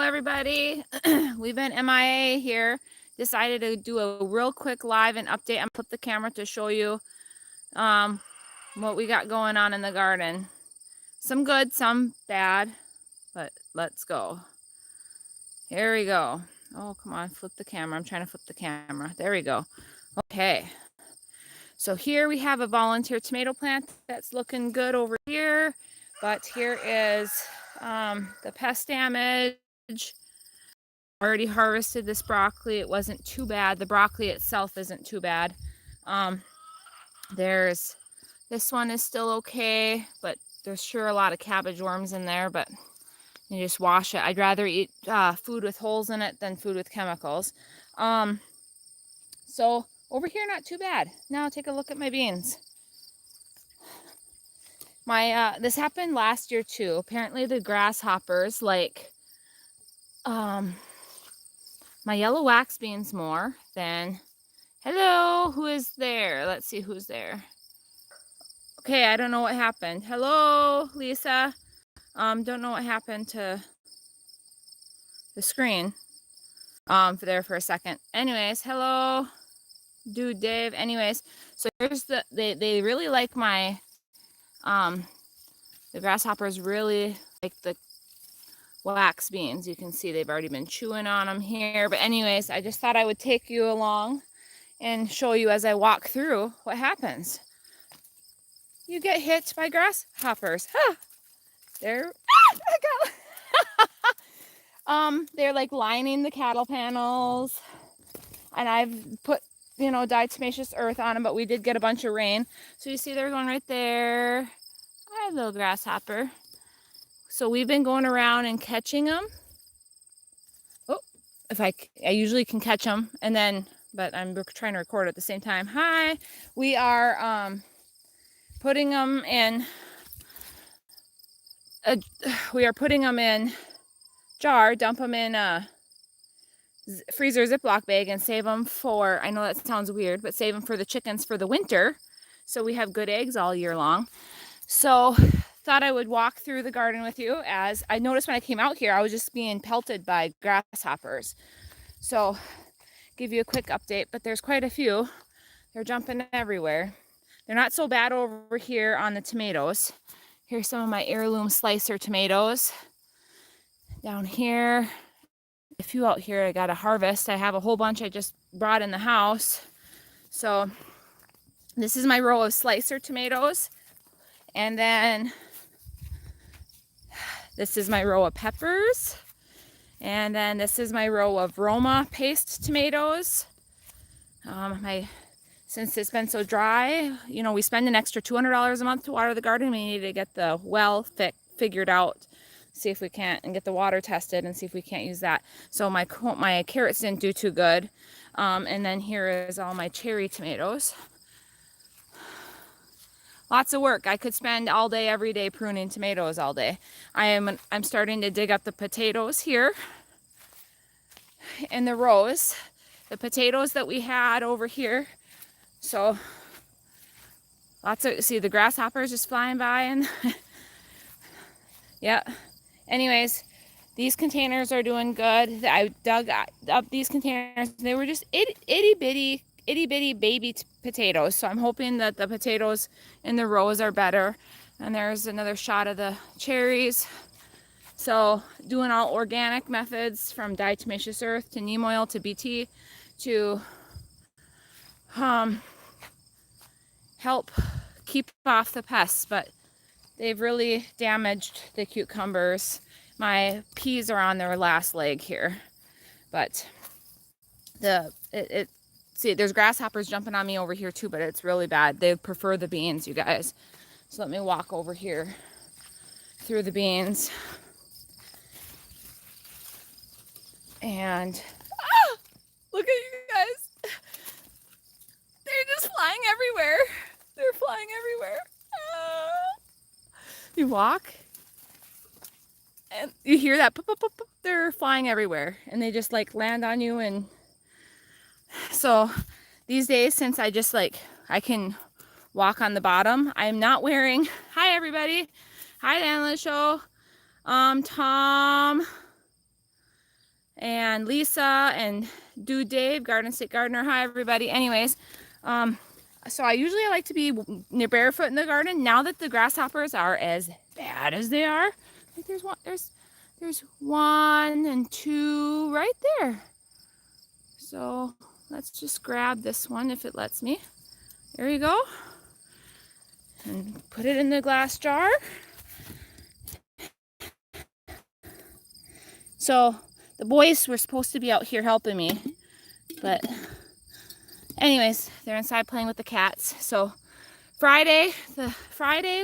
everybody. We've been MIA here. Decided to do a real quick live and update. I'm put the camera to show you what we got going on in the garden. Some good, some bad, but let's go. Here we go. Oh, come on, flip the camera. I'm trying to flip the camera. There we go. Okay. So here we have a volunteer tomato plant that's looking good over here, but here is the pest damage. Already harvested this broccoli. It wasn't too bad. The broccoli itself isn't too bad. There's this one is still okay, but there's sure a lot of cabbage worms in there, but you just wash it. I'd rather eat food with holes in it than food with chemicals. So over here, not too bad. Now take a look at my beans. This happened last year too. Apparently the grasshoppers like my yellow wax beans more than, hello, who is there? Let's see who's there. Okay, I don't know what happened. Hello, Lisa. Don't know what happened to the screen for a second. Anyways, hello, dude Dave. Anyways, so here's they really like my, the grasshoppers really like the wax beans. You can see they've already been chewing on them here. But anyways, I just thought I would take you along and show you as I walk through what happens. You get hit by grasshoppers. Huh. They're they're like lining the cattle panels, and I've put diatomaceous earth on them, but we did get a bunch of rain, so you see they're going right there. Hi, little grasshopper. So we've been going around and catching them. Oh, if I usually can catch them, and then, but I'm trying to record at the same time. Hi, we are putting them in. We are putting them in jar, dump them in a freezer Ziploc bag, and save them for. I know that sounds weird, but save them for the chickens for the winter, so we have good eggs all year long. So thought I would walk through the garden with you. As I noticed when I came out here, I was just being pelted by grasshoppers. So give you a quick update, but there's quite a few. They're jumping everywhere. They're not so bad over here on the tomatoes. Here's some of my heirloom slicer tomatoes. Down here, a few out here I got to harvest. I have a whole bunch I just brought in the house. So this is my row of slicer tomatoes. And then this is my row of peppers. And then this is my row of Roma paste tomatoes. Since it's been so dry, we spend an extra $200 a month to water the garden. We need to get the well figured out, see if we can't, and get the water tested and see if we can't use that. So my carrots didn't do too good. And then here is all my cherry tomatoes. Lots of work. I could spend all day, every day pruning tomatoes all day. I'm starting to dig up the potatoes here in the rows. The potatoes that we had over here. So see the grasshoppers just flying by, and yeah. Anyways, these containers are doing good. I dug up these containers. They were just itty bitty baby potatoes. So I'm hoping that the potatoes in the rows are better. And there's another shot of the cherries. So doing all organic methods, from diatomaceous earth to neem oil to BT to help keep off the pests, but they've really damaged the cucumbers. My peas are on their last leg here, but see, there's grasshoppers jumping on me over here too, but it's really bad. They prefer the beans, you guys. So let me walk over here through the beans. And look at you guys. They're just flying everywhere. They're flying everywhere. You walk and you hear that pop, pop, pop, pop. They're flying everywhere, and they just like land on you. And so these days, since I can walk on the bottom, I'm not wearing, hi everybody, hi Dan the show, Tom, and Lisa and Dude Dave, Garden State Gardener. Hi, everybody. Anyways, so I usually like to be near barefoot in the garden. Now that the grasshoppers are as bad as they are, like there's one and two right there. So let's just grab this one if it lets me. There you go. And put it in the glass jar. So the boys were supposed to be out here helping me, but anyways, they're inside playing with the cats. So Friday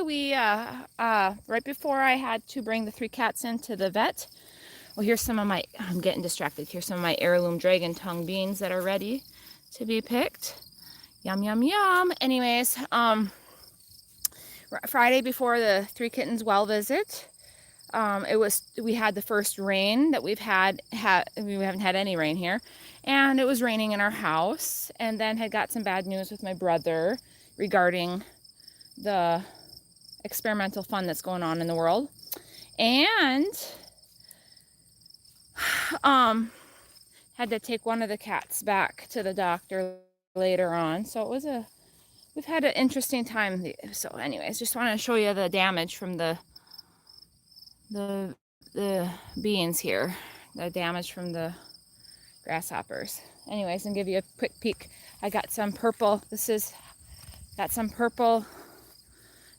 we right before I had to bring the 3 cats into the vet. Well, here's some of my, I'm getting distracted. Here's some of my heirloom dragon tongue beans that are ready to be picked. Yum, yum, yum. Anyways, Friday before the 3 kittens well visit, we had the first rain that we haven't had any rain here, and it was raining in our house, and then had got some bad news with my brother regarding the experimental fun that's going on in the world, and had to take one of the cats back to the doctor later on. So we've had an interesting time. So anyways, just want to show you the damage from the beans here, the damage from the grasshoppers. Anyways, and give you a quick peek. I got some purple, got some purple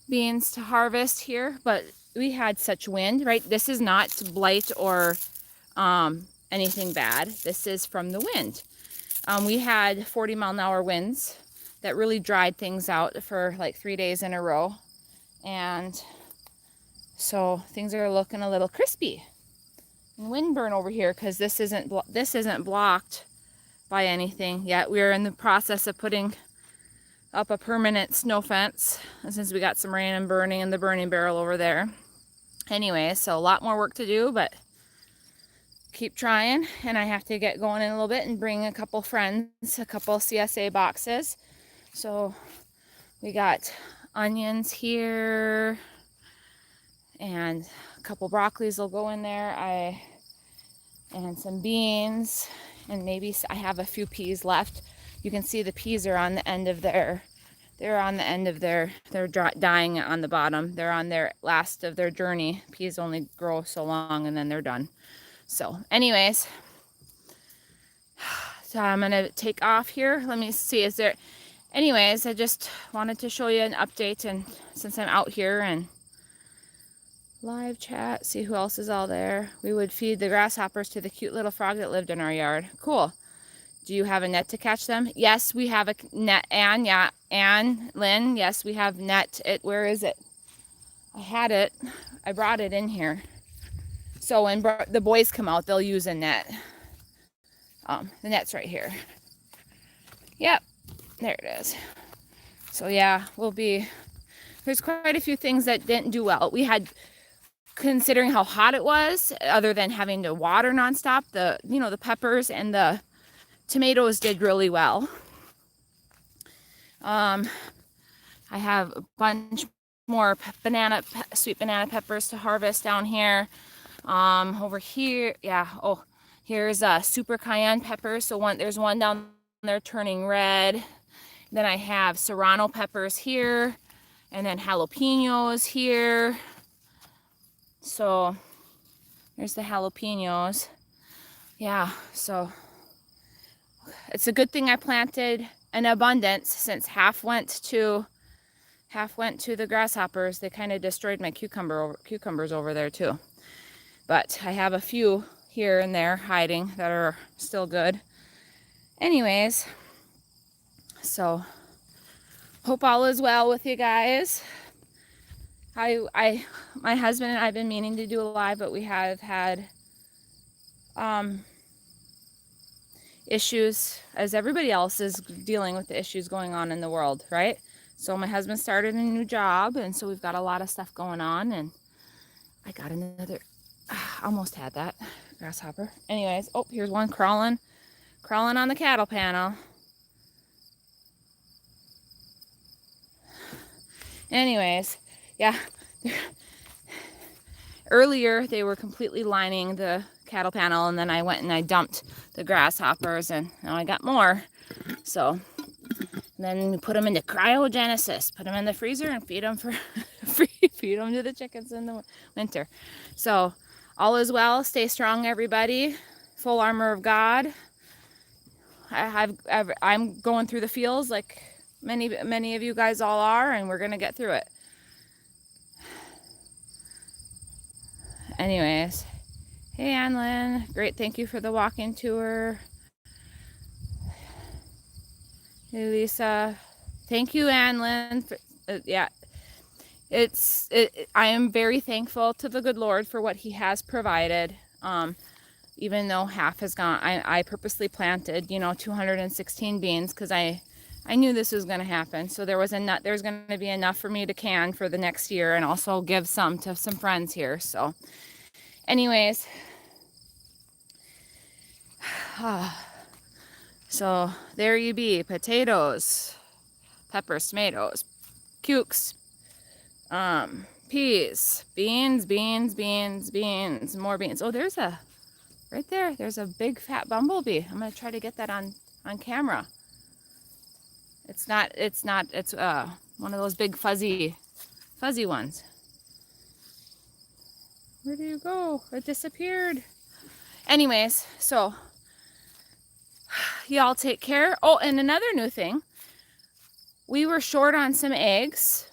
beans to harvest here, but we had such wind, right? This is not blight or anything bad. This is from the wind. We had 40-mile-an-hour winds that really dried things out for like 3 days in a row, and so things are looking a little crispy and windburn over here because this isn't blocked by anything yet. We're in the process of putting up a permanent snow fence, and since we got some rain and burning in the burning barrel over there. Anyway, so a lot more work to do, but keep trying. And I have to get going in a little bit and bring a couple friends a couple CSA boxes. So we got onions here, and a couple broccolis will go in there. And some beans, and maybe I have a few peas left. You can see the peas are on the end of they're dying on the bottom. They're on their last of their journey. Peas only grow so long and then they're done. So anyways, so I'm gonna take off here. Let me see, anyways, I just wanted to show you an update, and since I'm out here and live chat, see who else is all there. We would feed the grasshoppers to the cute little frog that lived in our yard. Cool. Do you have a net to catch them? Yes, we have a net. Anne, yeah. Anne, Lynn, yes, we have net. Where is it? I had it. I brought it in here. So when the boys come out, they'll use a net. The net's right here. Yep, there it is. So yeah, there's quite a few things that didn't do well. We had, considering how hot it was, other than having to water nonstop, the peppers and the tomatoes did really well. I have a bunch more sweet banana peppers to harvest down here. Over here, yeah. Oh, here's super cayenne peppers. So there's one down there turning red. Then I have serrano peppers here, and then jalapenos here. So there's the jalapenos. Yeah, so it's a good thing I planted an abundance, since half went to the grasshoppers. They kind of destroyed my cucumbers over there too. But I have a few here and there hiding that are still good. Anyways, so hope all is well with you guys. My husband and I have been meaning to do a live, but we have had issues, as everybody else is dealing with the issues going on in the world, right? So my husband started a new job, and so we've got a lot of stuff going on, and I got another, almost had that grasshopper. Anyways, oh, here's one crawling on the cattle panel. Anyways, yeah. Earlier they were completely lining the cattle panel, and then I went and I dumped the grasshoppers, and now I got more. So then we put them into cryogenesis, put them in the freezer, and feed them feed them to the chickens in the winter. So all is well. Stay strong, everybody. Full armor of God. I'm going through the fields like many of you guys all are, and we're gonna get through it. Anyways, hey Anlin, great, thank you for the walking tour. Hey Lisa, thank you Anlin. Yeah, I am very thankful to the good Lord for what He has provided. Even though half has gone, I purposely planted, 216 beans because I knew this was going to happen. So there's going to be enough for me to can for the next year, and also give some to some friends here. So anyways, so there you be, potatoes, peppers, tomatoes, cukes, peas, beans, more beans. Oh, right there's a big fat bumblebee. I'm going to try to get that on camera. It's one of those big fuzzy ones. Where do you go? It disappeared. Anyways, so y'all take care. Oh, and another new thing. We were short on some eggs,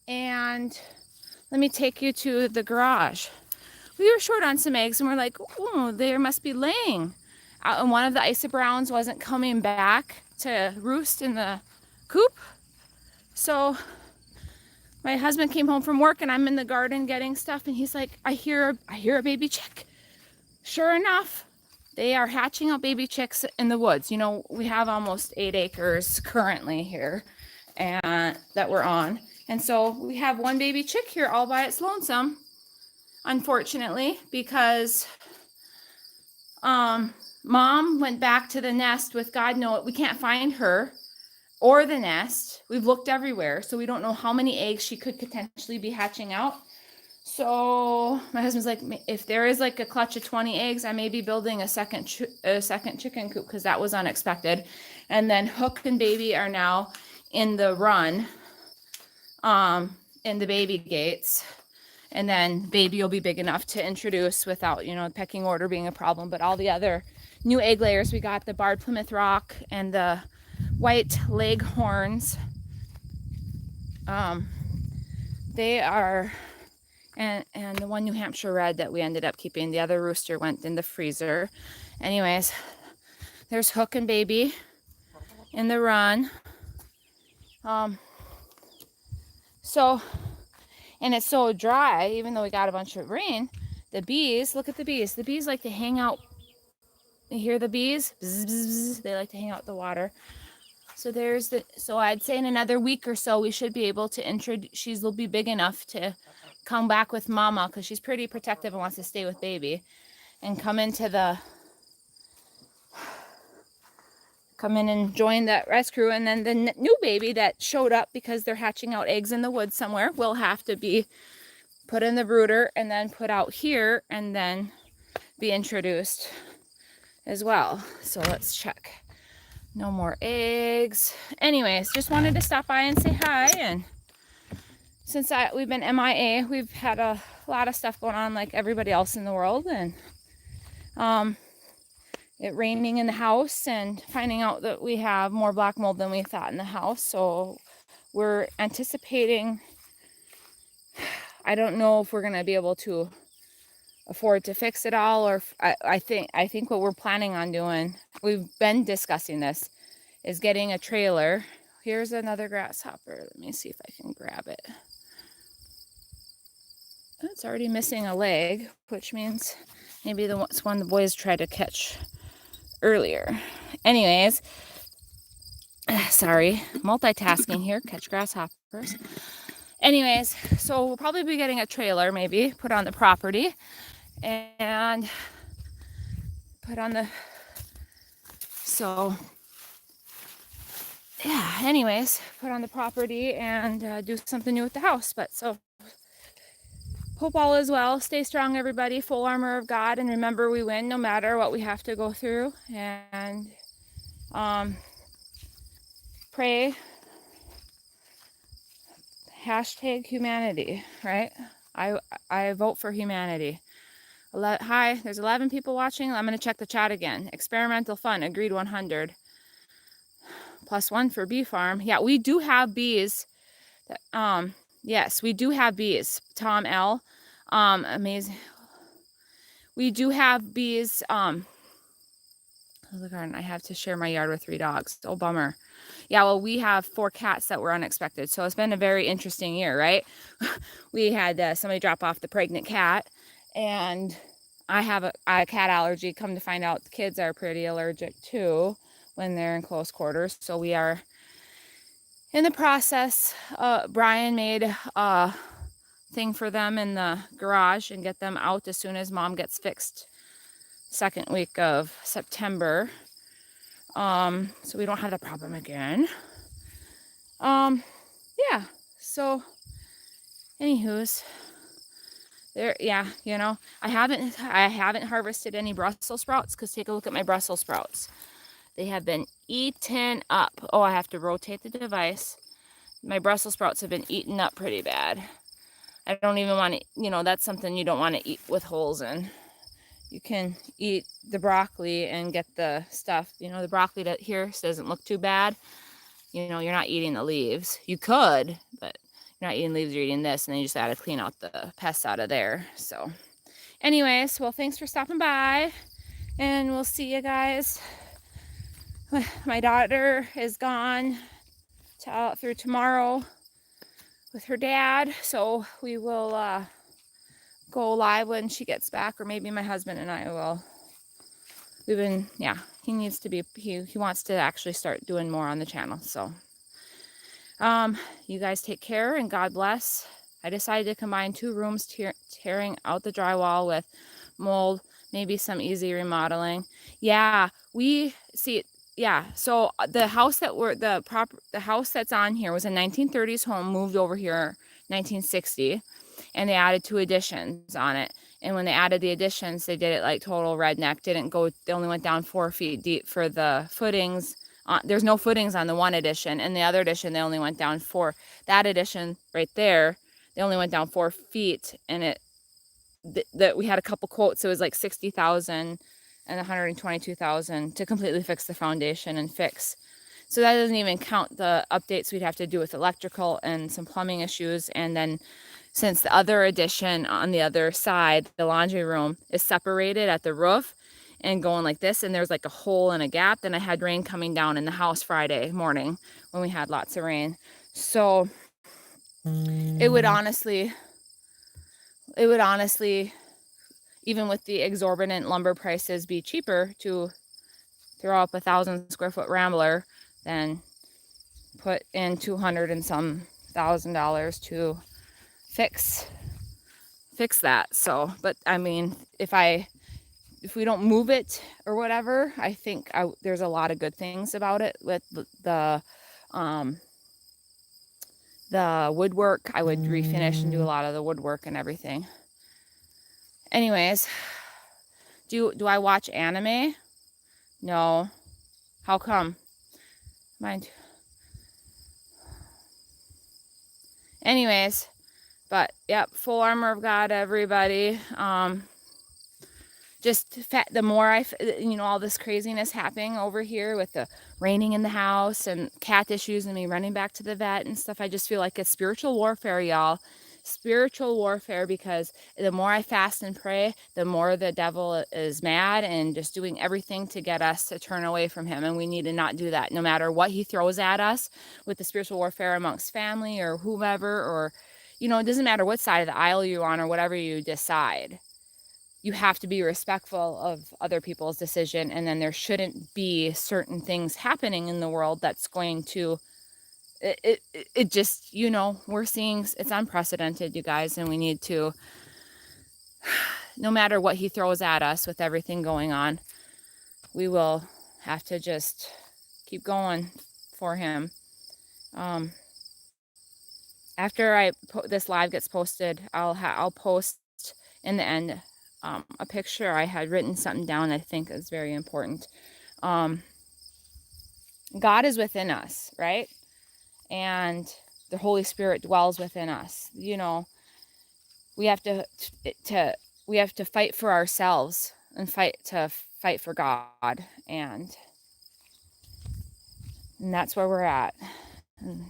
and let me take you to the garage. We were short on some eggs, and we're like, oh, there must be laying. And one of the Isa Browns wasn't coming back to roost in the coop. So my husband came home from work, and I'm in the garden getting stuff, and he's like, I hear a baby chick. Sure enough, they are hatching out baby chicks in the woods. We have almost 8 acres currently here, and that we're on. And so we have one baby chick here all by its lonesome, unfortunately, because Mom went back to the nest with God knows, we can't find her or the nest. We've looked everywhere, so we don't know how many eggs she could potentially be hatching out. So my husband's like, if there is like a clutch of 20 eggs, I may be building a second chicken coop, because that was unexpected. And then Hook and Baby are now in the run, in the baby gates. And then Baby will be big enough to introduce without, the pecking order being a problem. But all the other new egg layers, we got the Barred Plymouth Rock and the White Leghorns. They are, and the one New Hampshire Red that we ended up keeping. The other rooster went in the freezer. Anyways, there's Hook and Baby in the run. So, and it's so dry, even though we got a bunch of rain. The bees, look at the bees. The bees like to hang out. You hear the bees? Bzz, bzz, bzz. They like to hang out in the water. So so I'd say in another week or so, we should be able to she'll be big enough to come back with Mama, because she's pretty protective and wants to stay with Baby, and come in and join that rescue. And then the new baby that showed up, because they're hatching out eggs in the woods somewhere, will have to be put in the brooder and then put out here and then be introduced as well. So let's check. No more eggs. Anyways, just wanted to stop by and say hi. And since we've been MIA, we've had a lot of stuff going on like everybody else in the world. And it raining in the house, and finding out that we have more black mold than we thought in the house. So we're anticipating, I don't know if we're going to be able to afford to fix it all, or I think what we're planning on doing, we've been discussing this, is getting a trailer. Here's another grasshopper. Let me see if I can grab it. It's already missing a leg, which means maybe it's one the boys tried to catch earlier. Anyways, sorry, multitasking here, catch grasshoppers. Anyways, so we'll probably be getting a trailer, maybe put on the property, and anyways, put on the property and do something new with the house. But so Hope all is well. Stay strong, everybody. Full armor of God. And remember, we win no matter what we have to go through. And pray. Hashtag humanity, right? I vote for humanity. Hi, there's 11 people watching. I'm going to check the chat again. Experimental fun. Agreed 100. +1 for bee farm. Yeah, we do have bees. Yes, we do have bees. Tom L. Amazing. We do have bees. I have to share my yard with 3 dogs. Oh, bummer. Yeah, well, we have 4 cats that were unexpected. So it's been a very interesting year, right? We had somebody drop off the pregnant cat, and I have a cat allergy. Come to find out, the kids are pretty allergic too when they're in close quarters. So we are in the process. Brian made a thing for them in the garage and get them out as soon as mom gets fixed. 2nd week of September. So we don't have the problem again. Yeah, so anywho's there, yeah, you know, I haven't harvested any Brussels sprouts, because take a look at my Brussels sprouts. They have been eaten up. Oh, I have to rotate the device. My Brussels sprouts have been eaten up pretty bad. I don't even want to, you know, that's something you don't want to eat with holes in. You can eat the broccoli and get the stuff, you know, the broccoli that here doesn't look too bad. You know, you're not eating the leaves. You could, but you're not eating leaves, you're eating this, and then you just got to clean out the pests out of there. So anyways, well, thanks for stopping by, and we'll see you guys. My daughter is gone through tomorrow with her dad, so we will go live when she gets back, or maybe my husband and I will. He needs to be, he wants to actually start doing more on the channel. So you guys take care and God bless. I decided to combine 2 rooms, tearing out the drywall with mold, maybe some easy remodeling. Yeah, we see. Yeah, so the house the house that's on here was a 1930s home, moved over here 1960, and they added 2 additions on it. And when they added the additions, they did it like total redneck. They only went down 4 feet deep for the footings. There's no footings on the one addition, and the other addition they only went down 4. That addition right there, they only went down 4 feet, and we had a couple quotes. It was like 60,000 and 122,000 to completely fix the foundation and fix. So that doesn't even count the updates we'd have to do with electrical and some plumbing issues. And then since the other addition on the other side, the laundry room, is separated at the roof and going like this, and there's like a hole and a gap, then I had rain coming down in the house Friday morning when we had lots of rain. So it would honestly, even with the exorbitant lumber prices, be cheaper to throw up 1,000 square foot rambler than put in 200 and some $1,000 to fix that. So, but I mean, if we don't move it or whatever, I think there's a lot of good things about it with the woodwork. I would refinish and do a lot of the woodwork and everything. Anyways, do I watch anime? No. How come? Mind. Anyways, but yep, full armor of God, everybody. The more all this craziness happening over here with the raining in the house and cat issues and me running back to the vet and stuff, I just feel like it's spiritual warfare, y'all. Spiritual warfare, because the more I fast and pray, the more the devil is mad and just doing everything to get us to turn away from him. And we need to not do that, no matter what he throws at us with the spiritual warfare amongst family or whomever, or, it doesn't matter what side of the aisle you're on or whatever you decide. You have to be respectful of other people's decision, and then there shouldn't be certain things happening in the world that's going to it just, we're seeing it's unprecedented, you guys, and we need to, no matter what he throws at us with everything going on, we will have to just keep going for him. after this live gets posted, I'll post in the end a picture. I had written something down I think is very important. God is within us, right? And the Holy Spirit dwells within us. You know, we have to fight for ourselves and fight for God, and that's where we're at. And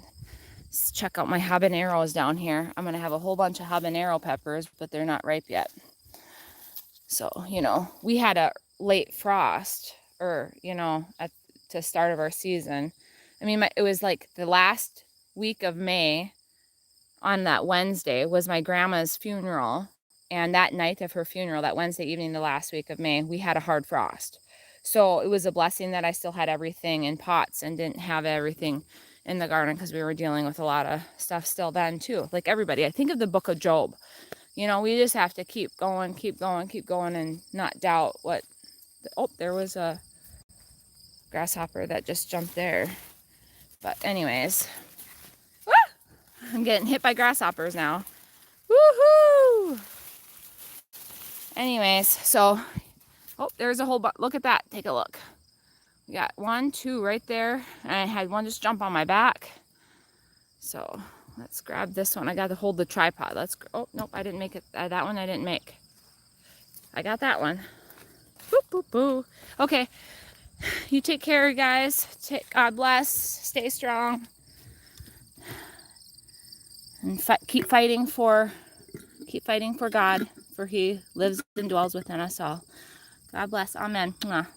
let's check out my habaneros down here. I'm gonna have a whole bunch of habanero peppers, but they're not ripe yet. So, you know, we had a late frost, or, you know, at the start of our season. I mean, it was like the last week of May. On that Wednesday was my grandma's funeral. And that night of her funeral, that Wednesday evening, the last week of May, we had a hard frost. So it was a blessing that I still had everything in pots and didn't have everything in the garden, because we were dealing with a lot of stuff still then too. Like everybody, I think of the book of Job. You know, we just have to keep going, and not doubt what. Oh, there was a grasshopper that just jumped there. But anyways, I'm getting hit by grasshoppers now. Woohoo! Anyways, so, oh, there's a whole look at that. Take a look. We got 1, 2 right there. And I had one just jump on my back. So let's grab this one. I got to hold the tripod. Oh, nope, I didn't make it. That one I didn't make. I got that one. Boop, boop, boo. Okay. You take care, guys. God bless. Stay strong. And keep fighting for God, for He lives and dwells within us all. God bless. Amen. Mwah.